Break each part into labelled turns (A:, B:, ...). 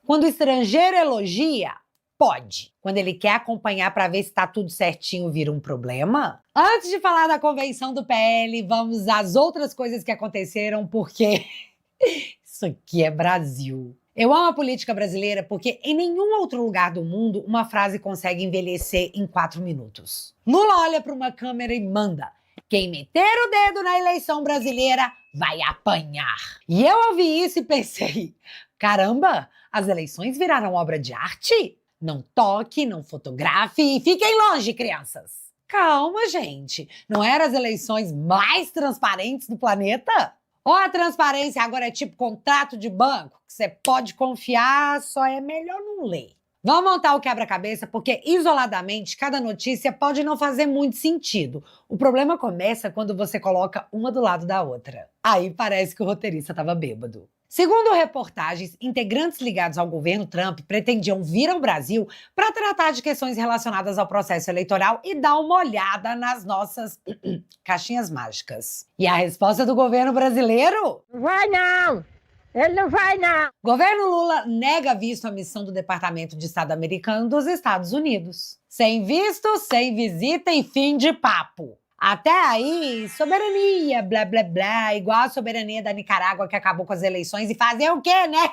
A: Quando o estrangeiro elogia, pode. Quando ele quer acompanhar para ver se está tudo certinho, vira um problema? Antes de falar da convenção do PL, vamos às outras coisas que aconteceram, porque isso aqui é Brasil. Eu amo a política brasileira porque em nenhum outro lugar do mundo uma frase consegue envelhecer em 4 minutos. Lula olha para uma câmera e manda: quem meter o dedo na eleição brasileira vai apanhar. E eu ouvi isso e pensei: caramba, as eleições viraram obra de arte? Não toque, não fotografe e fiquem longe, crianças. Calma, gente. Não eram as eleições mais transparentes do planeta? Ou a transparência agora é tipo contrato de banco, que você pode confiar, só é melhor não ler. Vamos montar o quebra-cabeça, porque isoladamente cada notícia pode não fazer muito sentido. O problema começa quando você coloca uma do lado da outra. Aí parece que o roteirista estava bêbado. Segundo reportagens, integrantes ligados ao governo Trump pretendiam vir ao Brasil para tratar de questões relacionadas ao processo eleitoral e dar uma olhada nas nossas caixinhas mágicas. E a resposta do governo brasileiro?
B: Não vai não! Ele não vai não!
A: Governo Lula nega visto à missão do Departamento de Estado americano dos Estados Unidos. Sem visto, sem visita e fim de papo. Até aí, soberania, blá, blá, blá, igual a soberania da Nicarágua que acabou com as eleições e fazer o quê, né?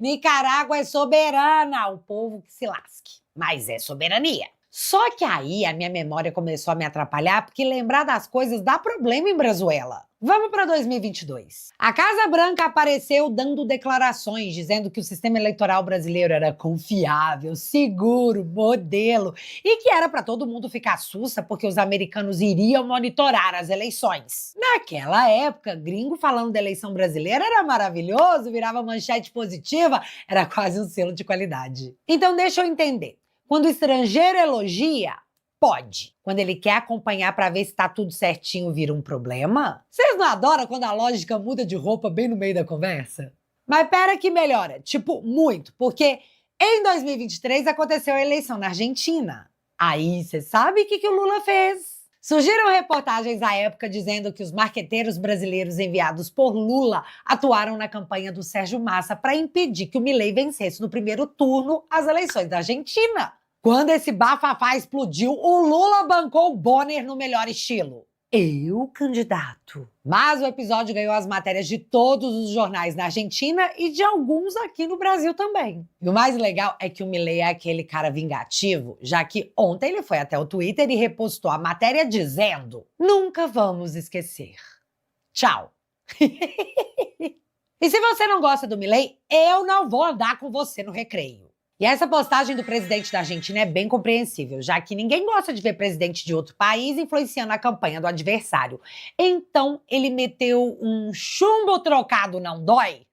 A: Nicarágua é soberana, o povo que se lasque. Mas é soberania. Só que aí a minha memória começou a me atrapalhar porque lembrar das coisas dá problema em Brazuela. Vamos para 2022. A Casa Branca apareceu dando declarações dizendo que o sistema eleitoral brasileiro era confiável, seguro, modelo e que era para todo mundo ficar sussa porque os americanos iriam monitorar as eleições. Naquela época, gringo falando da eleição brasileira era maravilhoso, virava manchete positiva, era quase um selo de qualidade. Então deixa eu entender. Quando o estrangeiro elogia, pode. Quando ele quer acompanhar para ver se está tudo certinho, vira um problema? Vocês não adoram quando a lógica muda de roupa bem no meio da conversa? Mas pera que melhora, tipo, muito, porque em 2023 aconteceu a eleição na Argentina. Aí, você sabe o que o Lula fez? Surgiram reportagens à época dizendo que os marqueteiros brasileiros enviados por Lula atuaram na campanha do Sérgio Massa para impedir que o Milei vencesse no primeiro turno as eleições da Argentina. Quando esse bafafá explodiu, o Lula bancou o Bonner no melhor estilo. Eu, candidato. Mas o episódio ganhou as matérias de todos os jornais na Argentina e de alguns aqui no Brasil também. E o mais legal é que o Milei é aquele cara vingativo, já que ontem ele foi até o Twitter e repostou a matéria dizendo: nunca vamos esquecer. Tchau. E se você não gosta do Milei, eu não vou andar com você no recreio. E essa postagem do presidente da Argentina é bem compreensível, já que ninguém gosta de ver presidente de outro país influenciando a campanha do adversário. Então, ele meteu um chumbo trocado não dói?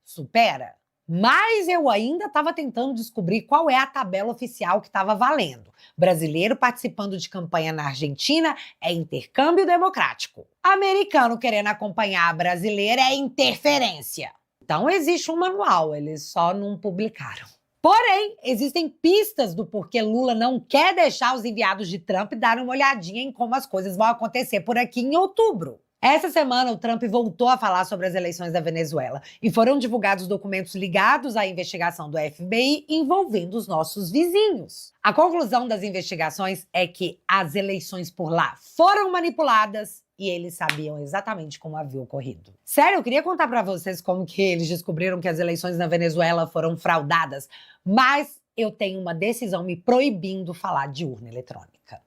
A: Supera. Mas eu ainda estava tentando descobrir qual é a tabela oficial que estava valendo. Brasileiro participando de campanha na Argentina é intercâmbio democrático. Americano querendo acompanhar a brasileira é interferência. Então, existe um manual, eles só não publicaram. Porém, existem pistas do porquê Lula não quer deixar os enviados de Trump darem uma olhadinha em como as coisas vão acontecer por aqui em outubro. Essa semana, o Trump voltou a falar sobre as eleições da Venezuela e foram divulgados documentos ligados à investigação do FBI envolvendo os nossos vizinhos. A conclusão das investigações é que as eleições por lá foram manipuladas e eles sabiam exatamente como havia ocorrido. Sério, eu queria contar pra vocês como que eles descobriram que as eleições na Venezuela foram fraudadas, mas eu tenho uma decisão me proibindo falar de urna eletrônica.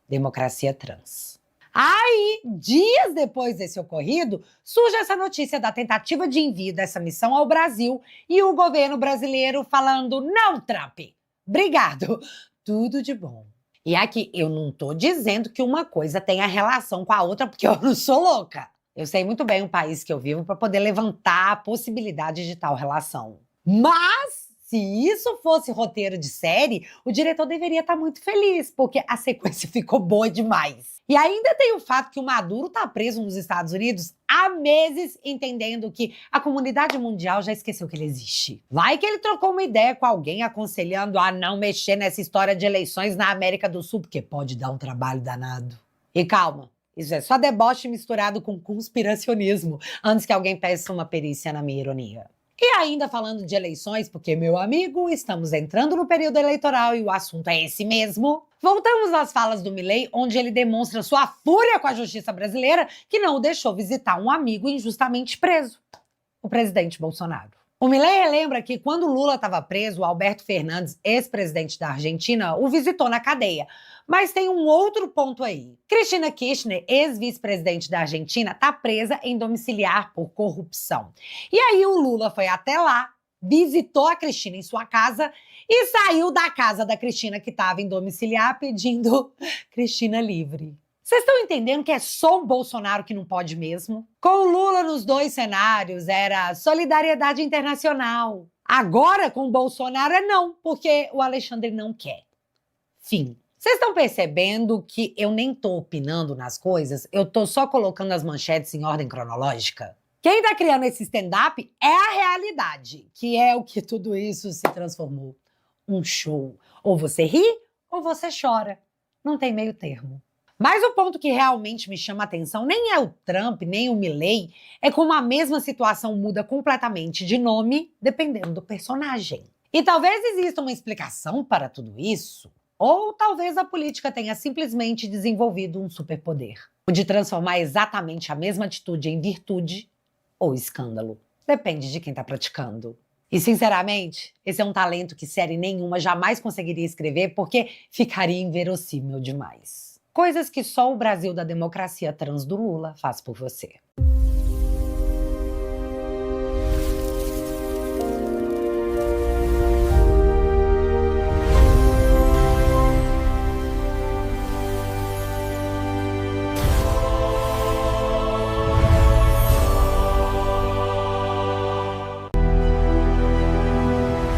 A: Democracia trans. Aí, dias depois desse ocorrido, surge essa notícia da tentativa de envio dessa missão ao Brasil e o governo brasileiro falando: não, Trump, obrigado, tudo de bom. E aqui, eu não tô dizendo que uma coisa tenha relação com a outra, porque eu não sou louca. Eu sei muito bem o país que eu vivo para poder levantar a possibilidade de tal relação. Mas, se isso fosse roteiro de série, o diretor deveria estar muito feliz, porque a sequência ficou boa demais. E ainda tem o fato que o Maduro está preso nos Estados Unidos há meses, entendendo que a comunidade mundial já esqueceu que ele existe. Vai que ele trocou uma ideia com alguém aconselhando a não mexer nessa história de eleições na América do Sul, porque pode dar um trabalho danado. E calma, isso é só deboche misturado com conspiracionismo, antes que alguém peça uma perícia na minha ironia. E ainda falando de eleições, porque, meu amigo, estamos entrando no período eleitoral e o assunto é esse mesmo. Voltamos às falas do Milei, onde ele demonstra sua fúria com a justiça brasileira, que não o deixou visitar um amigo injustamente preso, o presidente Bolsonaro. O Milei lembra que quando Lula estava preso, o Alberto Fernandes, ex-presidente da Argentina, o visitou na cadeia. Mas tem um outro ponto aí. Cristina Kirchner, ex-vice-presidente da Argentina, está presa em domiciliar por corrupção. E aí o Lula foi até lá, visitou a Cristina em sua casa e saiu da casa da Cristina, que estava em domiciliar, pedindo Cristina livre. Vocês estão entendendo que é só o Bolsonaro que não pode mesmo? Com o Lula nos dois cenários, era solidariedade internacional. Agora, com o Bolsonaro, é não, porque o Alexandre não quer. Fim. Vocês estão percebendo que eu nem tô opinando nas coisas, eu tô só colocando as manchetes em ordem cronológica? Quem tá criando esse stand-up é a realidade, que é o que tudo isso se transformou. Um show. Ou você ri, ou você chora. Não tem meio termo. Mas o ponto que realmente me chama a atenção nem é o Trump, nem o Milei, é como a mesma situação muda completamente de nome dependendo do personagem. E talvez exista uma explicação para tudo isso, ou talvez a política tenha simplesmente desenvolvido um superpoder, o de transformar exatamente a mesma atitude em virtude ou escândalo. Depende de quem está praticando. E, sinceramente, esse é um talento que série nenhuma jamais conseguiria escrever porque ficaria inverossímil demais. Coisas que só o Brasil da democracia trans do Lula faz por você.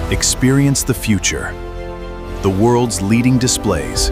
C: Experience the future. The world's leading displays,